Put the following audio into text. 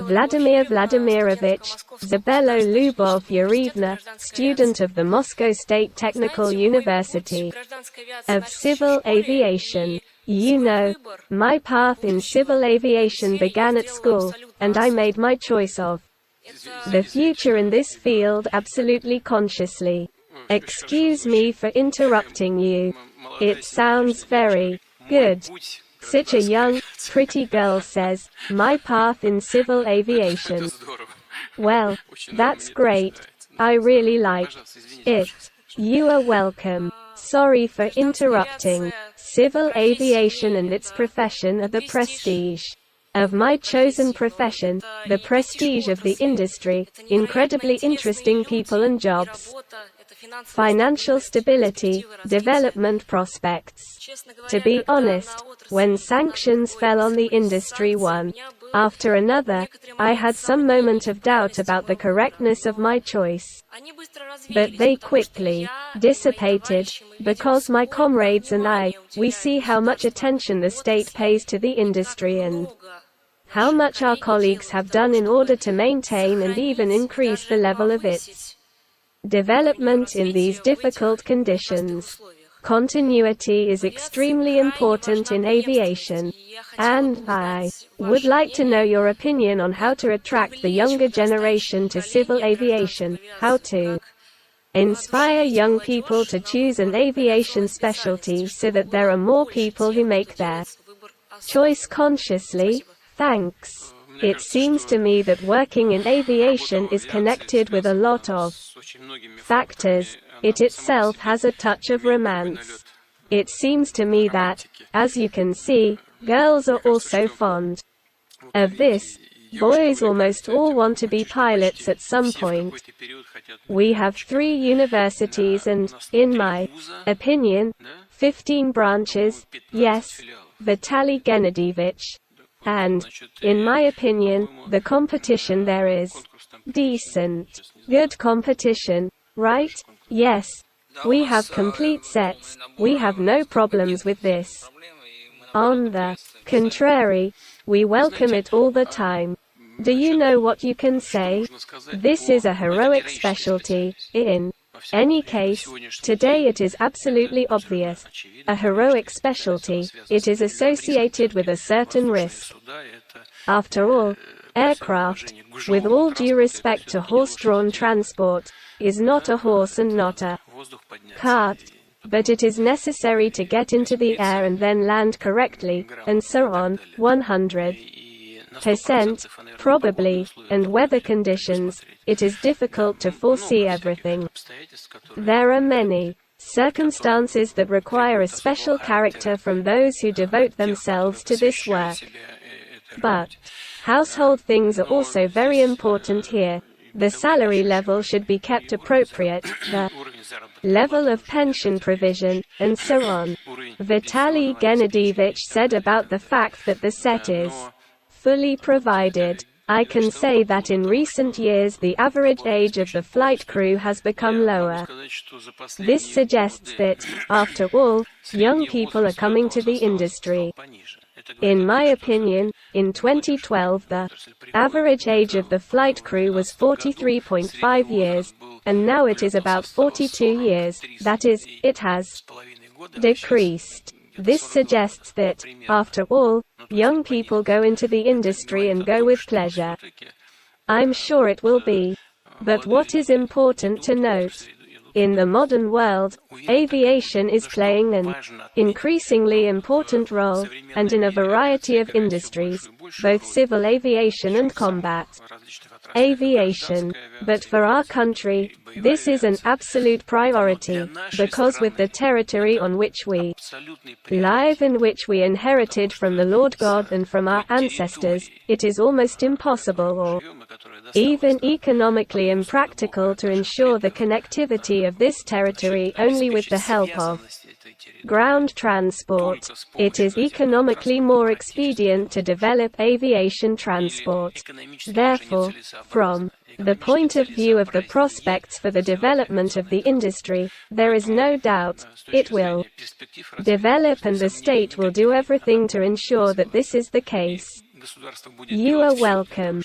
Vladimir Vladimirovich, Zabello Lyubov Yurievna, student of the Moscow State Technical University of Civil Aviation. You know, my path in civil aviation began at school, and I made my choice of the future in this field absolutely consciously. Excuse me for interrupting you. It sounds very good. Such a young, pretty girl says, my path in civil aviation. Well, that's great. I really like it. You are welcome. Sorry for interrupting. Civil aviation and its profession are the prestige of my chosen profession, the prestige of the industry, incredibly interesting people and jobs, financial stability, development prospects. To be honest, when sanctions fell on the industry one after another, I had some moment of doubt about the correctness of my choice. But they quickly dissipated, because my comrades and I, we see how much attention the state pays to the industry and how much our colleagues have done in order to maintain and even increase the level of its development in these difficult conditions. Continuity is extremely important in aviation, and I would like to know your opinion on how to attract the younger generation to civil aviation, how to inspire young people to choose an aviation specialty so that there are more people who make their choice consciously. Thanks. It seems to me that working in aviation is connected with a lot of factors. It itself has a touch of romance. It seems to me that, as you can see, girls are also fond of this. Boys almost all want to be pilots at some point. We have 3 universities and, in my opinion, 15 branches, yes, Vitaly Gennadievich. And, in my opinion, the competition there is decent. Good competition, right? Yes. We have complete sets, we have no problems with this. On the contrary, we welcome it all the time. Do you know what you can say? This is a heroic specialty. In any case, today it is absolutely obvious. A heroic specialty, it is associated with a certain risk. After all, aircraft, with all due respect to horse-drawn transport, is not a horse and not a cart, but it is necessary to get into the air and then land correctly, and so on, 100% probably, and weather conditions, it is difficult to foresee everything. There are many circumstances that require a special character from those who devote themselves to this work. But household things are also very important here. The salary level should be kept appropriate, the level of pension provision, and so on. Vitaly Gennadievich said about the fact that the set is fully provided. I can say that in recent years the average age of the flight crew has become lower. This suggests that, after all, young people are coming to the industry. In my opinion, in 2012 the average age of the flight crew was 43.5 years, and now it is about 42 years, that is, it has decreased. This suggests that, after all, young people go into the industry and go with pleasure. I'm sure it will be. But what is important to note? In the modern world, aviation is playing an increasingly important role, and in a variety of industries, both civil aviation and combat aviation. But for our country, this is an absolute priority, because with the territory on which we live and which we inherited from the Lord God and from our ancestors, it is almost impossible or even economically impractical to ensure the connectivity of this territory only with the help of ground transport. It is economically more expedient to develop aviation transport. Therefore, from the point of view of the prospects for the development of the industry, there is no doubt it will develop, and the state will do everything to ensure that this is the case. You are welcome.